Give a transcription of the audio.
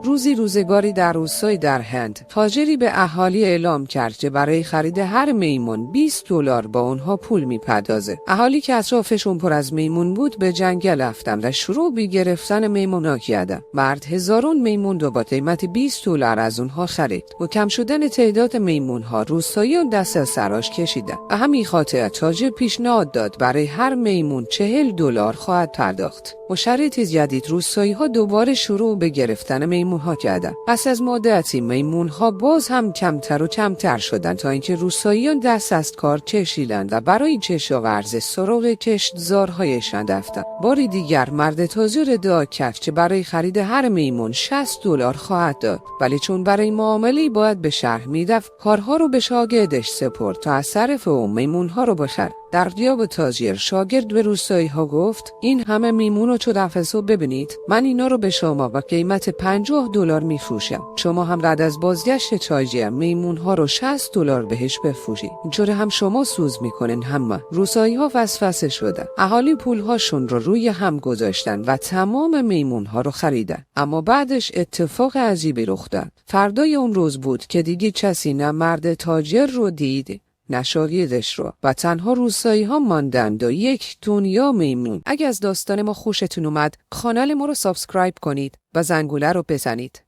روزی روزگاری در روستایی در هند تاجری به اهالی اعلام کرد که برای خرید هر میمون $20 با اونها پول میپردازه. اهالی که اطرافشون پر از میمون بود به جنگل رفتن و شروع به گرفتن میمونا کردن. مرد هزارون میمون رو با قیمت $20 از اونها خرید. با کم شدن تعداد میمونها روستاییان دست از سراش کشیدن. به همین خاطر تاجر پیشنهاد داد برای هر میمون $40 خواهد پرداخت. با شرایط جدید روستایی‌ها دوباره شروع به گرفتن میمون‌ها کردند. پس از مدتی میمون‌ها باز هم کمتر و کمتر شدند تا اینکه روستاییان دست از کار کشیدند و برای کشاورزی سراغ کشتزارهایشان رفتند. باری دیگر مرد تاجر ادعا کرد که برای خرید هر میمون $60 خواهد داد، ولی چون برای معامله باید به شهر می‌رفت، کارها رو به شاگردش سپرد تا از طرف او میمون‌ها رو بخره. در غیاب تاجر شاگرد به روستایی‌ها گفت این همه میمون رو چه دفعه ببینید، من اینا رو به شما با قیمت $50 میفروشم. شما هم بعد از بازگشت تاجر میمون‌ها رو $60 بهش بفروشید. اینجوری هم شما سوز میکنین هم ما. روستایی‌ها وسوسه شدن. اهالی پولهاشون رو روی هم گذاشتن و تمام میمون‌ها رو خریدن. اما بعدش اتفاق عجیبی رخ داد. فردای اون روز بود که دیگه کسی نه مرد تاجر رو دید نه شاگردش رو و تنها روستایی‌ها ماندند و یک دنیا میمون. اگه از داستان ما خوشتون اومد کانال ما رو سابسکرایب کنید و زنگوله رو بزنید.